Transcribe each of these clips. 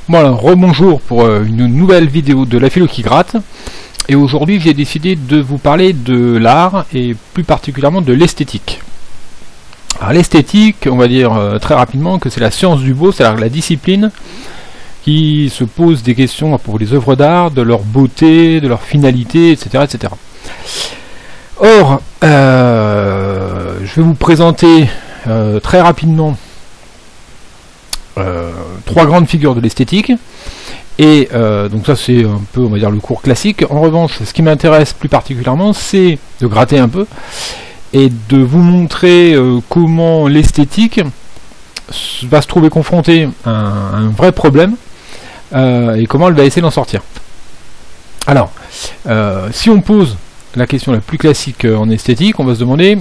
Voilà, rebonjour pour une nouvelle vidéo de la philo qui gratte. Et aujourd'hui j'ai décidé de vous parler de l'art et plus particulièrement de l'esthétique. Alors l'esthétique, on va dire très rapidement que c'est la science du beau, c'est-à-dire la discipline qui se pose des questions pour les œuvres d'art, de leur beauté, de leur finalité, etc. etc. Or, je vais vous présenter très rapidement trois grandes figures de l'esthétique. Et donc ça c'est un peu, on va dire, le cours classique. En revanche, ce qui m'intéresse plus particulièrement, c'est de gratter un peu et de vous montrer comment l'esthétique va se trouver confrontée à un vrai problème et comment elle va essayer d'en sortir. Alors, si on pose la question la plus classique en esthétique, on va se demander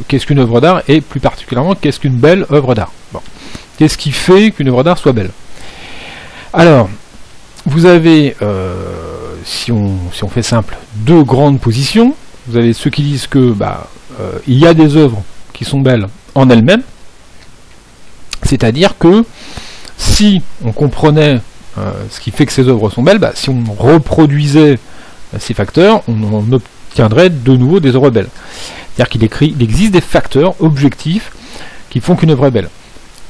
qu'est-ce qu'une œuvre d'art et plus particulièrement qu'est-ce qu'une belle œuvre d'art. Bon. Qu'est-ce qui fait qu'une œuvre d'art soit belle? Alors, vous avez, si on fait simple, deux grandes positions. Vous avez ceux qui disent que il y a des œuvres qui sont belles en elles-mêmes, c'est-à-dire que si on comprenait ce qui fait que ces œuvres sont belles, si on reproduisait ces facteurs, on obtiendrait de nouveau des œuvres belles. C'est-à-dire qu'il existe des facteurs objectifs qui font qu'une œuvre est belle.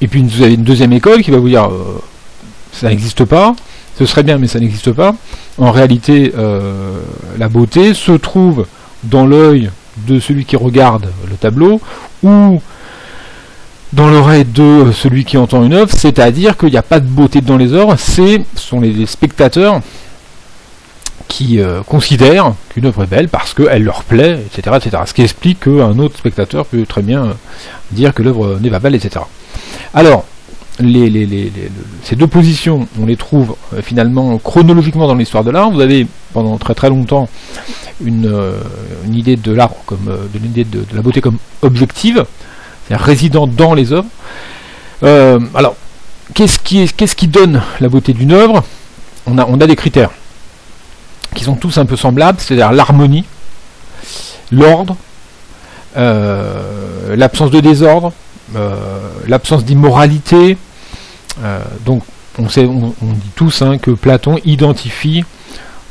Et puis vous avez une deuxième école qui va vous dire ça n'existe pas, ce serait bien mais ça n'existe pas. En réalité, la beauté se trouve dans l'œil de celui qui regarde le tableau ou dans l'oreille de celui qui entend une œuvre, c'est-à-dire qu'il n'y a pas de beauté dans les œuvres, ce sont les spectateurs qui considèrent qu'une œuvre est belle parce qu'elle leur plaît, etc., etc. Ce qui explique qu'un autre spectateur peut très bien dire que l'œuvre n'est pas belle, etc. Alors, ces deux positions, on les trouve finalement chronologiquement dans l'histoire de l'art. Vous avez pendant très très longtemps une idée de l'art comme de l'idée de la beauté comme objective, c'est-à-dire résidant dans les œuvres. Alors, qu'est-ce qui donne la beauté d'une œuvre? On a des critères qui sont tous un peu semblables, c'est-à-dire l'harmonie, l'ordre, l'absence de désordre, l'absence d'immoralité. Donc on dit tous que Platon identifie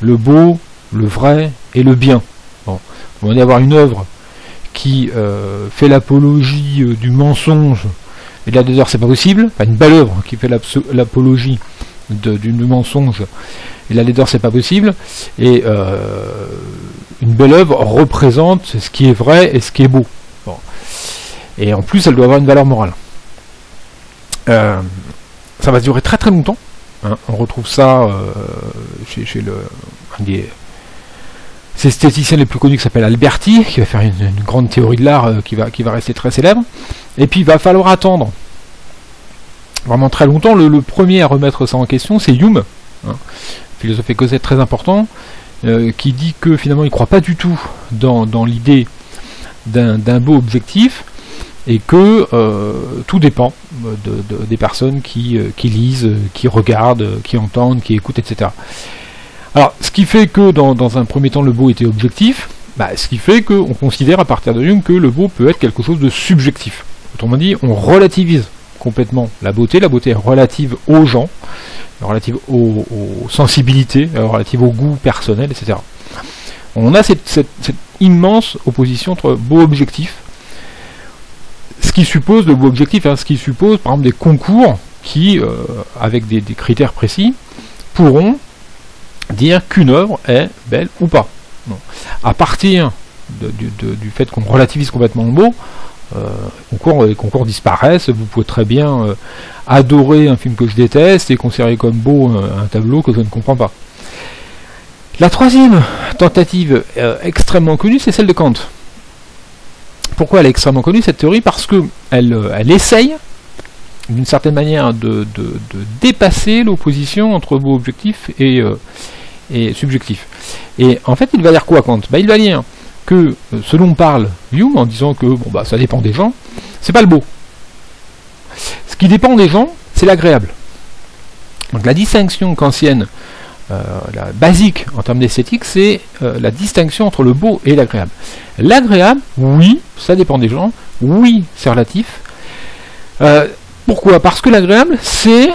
le beau, le vrai et le bien. Bon, on va y avoir une œuvre qui fait l'apologie du mensonge et de la désordre, c'est pas possible. Enfin, une belle œuvre qui fait l'apologie du mensonge et de la laideur, c'est pas possible. Et une belle œuvre représente ce qui est vrai et ce qui est beau. Bon. Et en plus, elle doit avoir une valeur morale. Ça va durer très très longtemps. On retrouve ça chez un des esthéticiens les plus connus qui s'appelle Alberti, qui va faire une grande théorie de l'art qui va rester très célèbre. Et puis il va falloir attendre vraiment très longtemps. Le premier à remettre ça en question, c'est Hume, philosophe écossais très important, qui dit que finalement il ne croit pas du tout dans l'idée d'un beau objectif, et que tout dépend des personnes qui lisent, qui regardent, qui entendent, qui écoutent, etc. Alors, ce qui fait que dans un premier temps le beau était objectif, ce qui fait qu'on considère à partir de Hume que le beau peut être quelque chose de subjectif. Autrement dit, on relativise complètement la beauté. La beauté est relative aux gens, relative aux sensibilités, relative au goût personnel, etc. On a cette immense opposition entre beau et objectif. Ce qui suppose, le beau objectif, ce qui suppose par exemple des concours qui, avec des critères précis, pourront dire qu'une œuvre est belle ou pas. Non. À partir du fait qu'on relativise complètement le beau, les concours disparaissent. Vous pouvez très bien adorer un film que je déteste et considérer comme beau un tableau que je ne comprends pas. La troisième tentative extrêmement connue, c'est celle de Kant. Pourquoi elle est extrêmement connue, cette théorie? Parce qu'elle essaye, d'une certaine manière, de dépasser l'opposition entre beau objectif et subjectif. Et en fait, il va dire quoi, Kant? Il va dire que ce dont parle Hume, en disant que ça dépend des gens, c'est pas le beau. Ce qui dépend des gens, c'est l'agréable. Donc la distinction kantienne, la basique en termes d'esthétique, c'est la distinction entre le beau et l'agréable. L'agréable, oui, ça dépend des gens, oui, c'est relatif. Pourquoi? Parce que l'agréable, c'est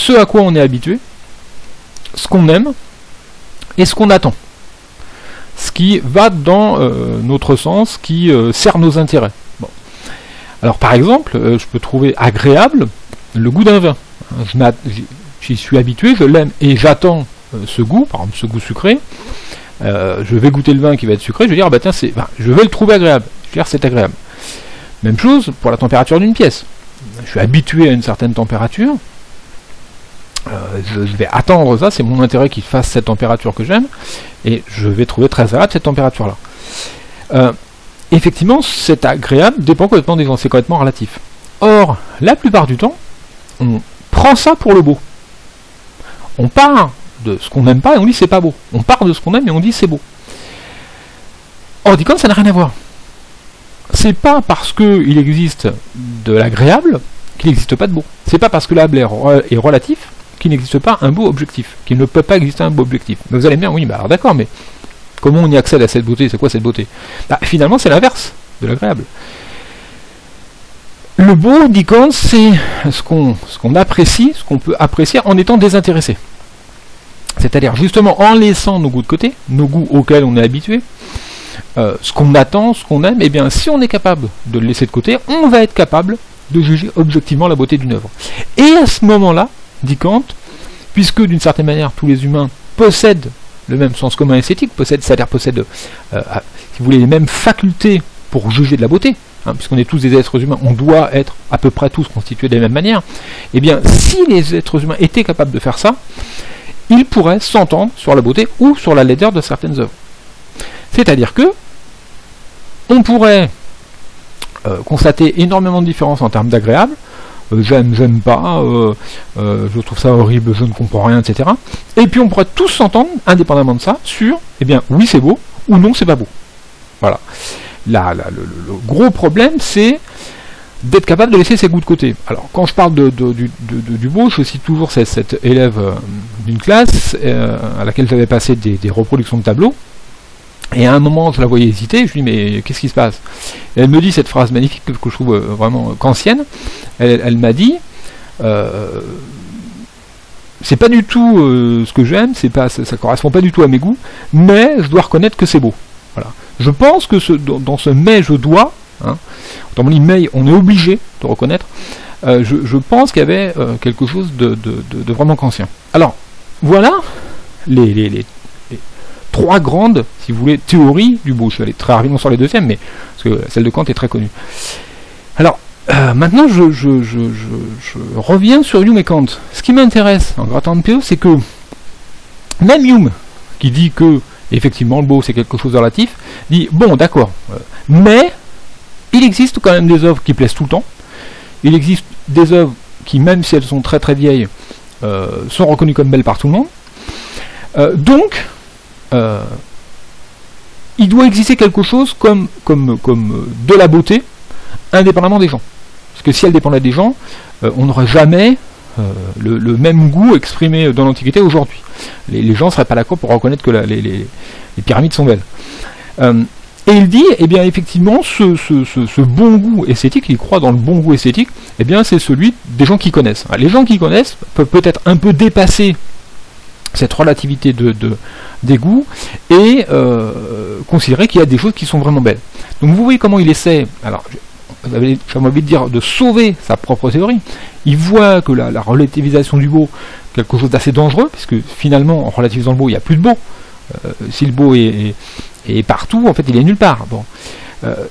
ce à quoi on est habitué, ce qu'on aime et ce qu'on attend. Ce qui va dans notre sens, qui sert nos intérêts. Bon. Alors par exemple, je peux trouver agréable le goût d'un vin. J'y suis habitué, je l'aime et j'attends ce goût, par exemple ce goût sucré. Je vais goûter le vin qui va être sucré, je vais dire, ah bah tiens, je vais le trouver agréable. Je vais dire, c'est agréable. Même chose pour la température d'une pièce. Je suis habitué à une certaine température. Je vais attendre ça, c'est mon intérêt qu'il fasse cette température que j'aime, et je vais trouver très agréable cette température-là. Effectivement, cet agréable dépend complètement des gens, c'est complètement relatif. Or, la plupart du temps, on prend ça pour le beau. On part de ce qu'on n'aime pas et on dit c'est pas beau. On part de ce qu'on aime et on dit c'est beau. Or, dit comme ça n'a rien à voir. C'est pas parce qu'il existe de l'agréable qu'il n'existe pas de beau. C'est pas parce que l'agréable est relatif qu'il n'existe pas un beau objectif, qu'il ne peut pas exister un beau objectif. Mais vous allez me dire, oui, bah alors d'accord, mais comment on y accède à cette beauté? C'est quoi cette beauté? Bah, finalement, c'est l'inverse de l'agréable. Le beau, dit Kant, c'est ce qu'on apprécie, ce qu'on peut apprécier en étant désintéressé. C'est-à-dire, justement, en laissant nos goûts de côté, nos goûts auxquels on est habitué, ce qu'on attend, ce qu'on aime, et bien, si on est capable de le laisser de côté, on va être capable de juger objectivement la beauté d'une œuvre. Et à ce moment-là, dit Kant, puisque d'une certaine manière tous les humains possèdent le même sens commun esthétique, c'est-à-dire possèdent, si vous voulez, les mêmes facultés pour juger de la beauté, hein, puisqu'on est tous des êtres humains, on doit être à peu près tous constitués de la même manière, et bien si les êtres humains étaient capables de faire ça, ils pourraient s'entendre sur la beauté ou sur la laideur de certaines œuvres. C'est-à-dire que on pourrait constater énormément de différences en termes d'agréable, j'aime pas, je trouve ça horrible, je ne comprends rien, etc. Et puis on pourrait tous s'entendre, indépendamment de ça, sur, eh bien, oui c'est beau, ou non c'est pas beau. Voilà. Le gros problème, c'est d'être capable de laisser ses goûts de côté. Alors, quand je parle du beau, je cite toujours cette élève d'une classe à laquelle j'avais passé des reproductions de tableaux, et à un moment, je la voyais hésiter, je lui dis, mais qu'est-ce qui se passe? Et elle me dit cette phrase magnifique que je trouve vraiment kantienne. Elle m'a dit, c'est pas du tout ce que j'aime, ça correspond pas du tout à mes goûts, mais je dois reconnaître que c'est beau. Voilà. Je pense que dans ce mais je dois, hein, autrement dit, mais on est obligé de reconnaître, je pense qu'il y avait quelque chose de vraiment kantien. Alors, voilà les trois grandes, si vous voulez, théories du beau. Je vais aller très rapidement sur les deuxièmes, mais parce que celle de Kant est très connue. Alors, maintenant, je reviens sur Hume et Kant. Ce qui m'intéresse en grattant de PO, c'est que même Hume, qui dit que effectivement le beau c'est quelque chose de relatif, dit bon d'accord, mais il existe quand même des œuvres qui plaisent tout le temps. Il existe des œuvres qui, même si elles sont très très vieilles, sont reconnues comme belles par tout le monde. Donc il doit exister quelque chose comme de la beauté, indépendamment des gens. Parce que si elle dépendait des gens, on n'aurait jamais le même goût exprimé dans l'Antiquité aujourd'hui. Les gens ne seraient pas d'accord pour reconnaître que les pyramides sont belles. Et il dit, eh bien effectivement, ce bon goût esthétique, il croit dans le bon goût esthétique, eh bien c'est celui des gens qui connaissent. Les gens qui connaissent peuvent peut-être un peu dépasser cette relativité des goûts et considérer qu'il y a des choses qui sont vraiment belles. Donc vous voyez comment il essaie, alors j'ai envie de dire, de sauver sa propre théorie. Il voit que la relativisation du beau est quelque chose d'assez dangereux, puisque finalement en relativisant le beau, il n'y a plus de beau. Si le beau est partout, en fait il est nulle part. Bon.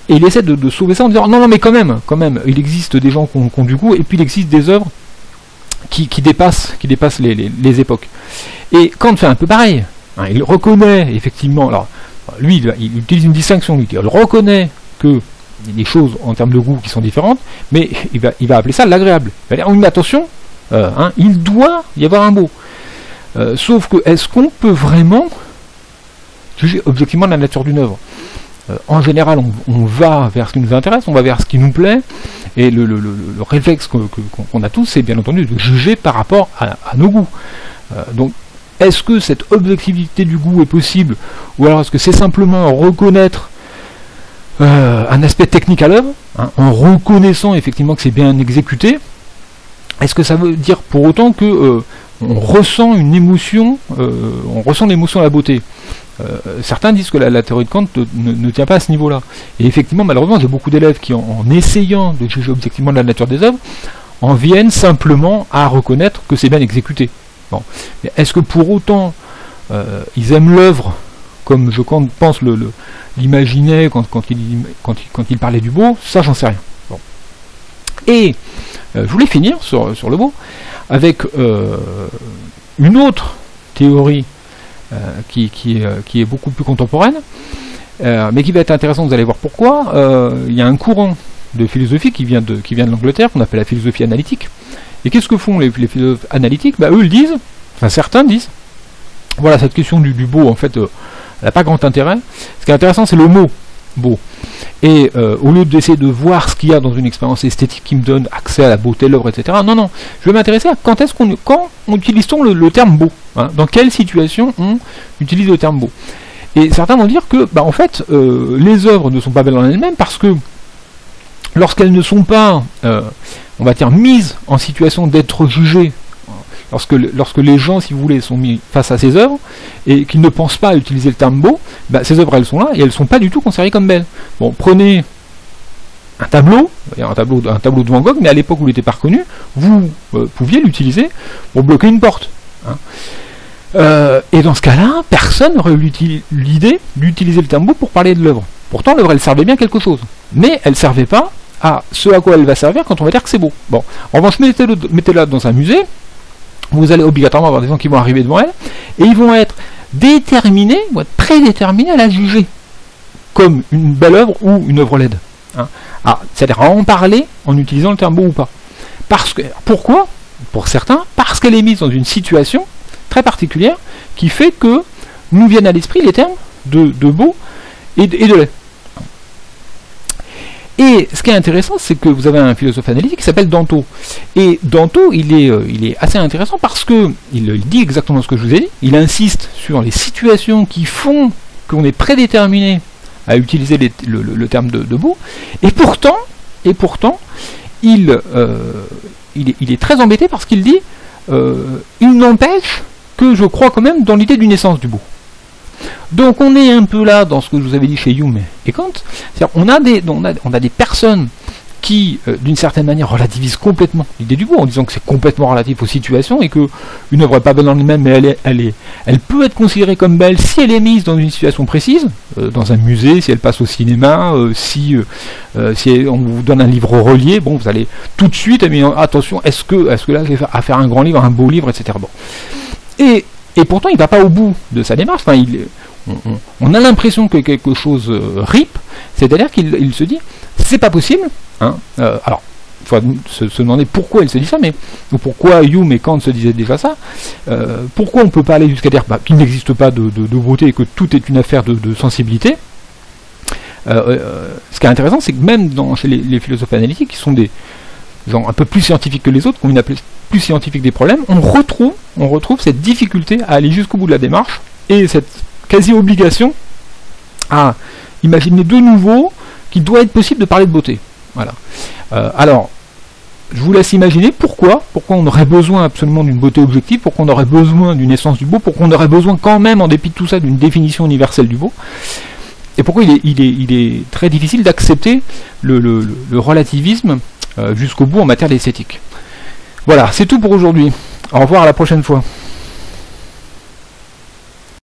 Et il essaie de sauver ça en disant non mais quand même, il existe des gens qui ont du goût, et puis il existe des œuvres qui dépassent les époques. Et Kant fait un peu pareil. Hein, il reconnaît effectivement, alors lui il utilise une distinction, il reconnaît que il y a des choses en termes de goût qui sont différentes, mais il va appeler ça l'agréable. Il va dire, oui, mais attention, il doit y avoir un beau. Sauf que, est-ce qu'on peut vraiment juger objectivement la nature d'une œuvre? En général, on va vers ce qui nous intéresse, on va vers ce qui nous plaît, et le réflexe qu'on a tous, c'est bien entendu de juger par rapport à nos goûts. Donc, est-ce que cette objectivité du goût est possible, ou alors est-ce que c'est simplement reconnaître un aspect technique à l'œuvre, hein, en reconnaissant effectivement que c'est bien exécuté, est-ce que ça veut dire pour autant que on ressent une émotion, on ressent l'émotion de la beauté? Certains disent que la théorie de Kant ne tient pas à ce niveau-là. Et effectivement, malheureusement, j'ai beaucoup d'élèves qui, en essayant de juger objectivement de la nature des œuvres, en viennent simplement à reconnaître que c'est bien exécuté. Bon. Mais est-ce que pour autant, ils aiment l'œuvre comme je pense l'imaginait quand il parlait du beau? Ça, j'en sais rien. Bon. Et je voulais finir sur le beau avec une autre théorie qui est beaucoup plus contemporaine, mais qui va être intéressante, vous allez voir pourquoi. Il y a un courant de philosophie qui vient de l'Angleterre, qu'on appelle la philosophie analytique. Et qu'est-ce que font les philosophes analytiques? Eux, ils disent, enfin certains disent, voilà, cette question du beau, en fait, elle n'a pas grand intérêt. Ce qui est intéressant, c'est le mot beau. Et au lieu d'essayer de voir ce qu'il y a dans une expérience esthétique qui me donne accès à la beauté de l'œuvre, etc., non, je vais m'intéresser à quand utilise-t-on le terme beau, hein, dans quelle situation on utilise le terme beau. Et certains vont dire que, en fait, les œuvres ne sont pas belles en elles-mêmes parce que lorsqu'elles ne sont pas, on va dire, mises en situation d'être jugées, lorsque les gens, si vous voulez, sont mis face à ces œuvres, et qu'ils ne pensent pas à utiliser le terme beau, ces œuvres, elles sont là, et elles ne sont pas du tout considérées comme belles. Bon, prenez un tableau de Van Gogh, mais à l'époque où il n'était pas reconnu, vous pouviez l'utiliser pour bloquer une porte. Hein. Et dans ce cas-là, personne n'aurait eu l'idée d'utiliser le terme beau pour parler de l'œuvre. Pourtant, l'œuvre, elle servait bien quelque chose. Mais elle ne servait pas à ce à quoi elle va servir quand on va dire que c'est beau. Bon, en revanche, mettez-la dans un musée, vous allez obligatoirement avoir des gens qui vont arriver devant elle, et ils vont être déterminés, vont être prédéterminés à la juger comme une belle œuvre ou une œuvre laide. Hein. C'est-à-dire à en parler en utilisant le terme beau ou pas. Pourquoi? Pour certains, parce qu'elle est mise dans une situation très particulière qui fait que nous viennent à l'esprit les termes de beau et de laid. Et ce qui est intéressant, c'est que vous avez un philosophe analytique qui s'appelle Danto. Et Danto, il est assez intéressant parce que il dit exactement ce que je vous ai dit. Il insiste sur les situations qui font qu'on est prédéterminé à utiliser le terme de beau. Et pourtant, il est très embêté parce qu'il dit il n'empêche que je crois quand même dans l'idée d'une essence du beau. Donc on est un peu là dans ce que je vous avais dit chez Hume et Kant. C'est-à-dire on a des personnes qui, d'une certaine manière, relativisent complètement l'idée du beau en disant que c'est complètement relatif aux situations et que une œuvre n'est pas belle en elle-même, mais elle peut être considérée comme belle si elle est mise dans une situation précise, dans un musée, si elle passe au cinéma, si on vous donne un livre relié, bon, vous allez tout de suite, mais attention, est-ce que là j'ai à faire un grand livre, un beau livre, etc. Bon. Et pourtant, il ne va pas au bout de sa démarche. Enfin, on a l'impression que quelque chose ripe, c'est-à-dire qu'il se dit, c'est pas possible. Hein, alors, il faut se demander pourquoi il se dit ça, ou pourquoi Hume et Kant se disaient déjà ça. Pourquoi on ne peut pas aller jusqu'à dire qu'il n'existe pas de beauté et que tout est une affaire de sensibilité. Ce qui est intéressant, c'est que même chez les philosophes analytiques, qui sont des gens un peu plus scientifiques que les autres, qu'on vient d'appeler plus scientifiques des problèmes, on retrouve cette difficulté à aller jusqu'au bout de la démarche et cette quasi-obligation à imaginer de nouveau qu'il doit être possible de parler de beauté. Voilà. Alors, je vous laisse imaginer pourquoi on aurait besoin absolument d'une beauté objective, pourquoi on aurait besoin d'une essence du beau, pourquoi on aurait besoin quand même, en dépit de tout ça, d'une définition universelle du beau, et pourquoi il est très difficile d'accepter le relativisme jusqu'au bout en matière d'esthétique. Voilà, c'est tout pour aujourd'hui. Au revoir, à la prochaine fois.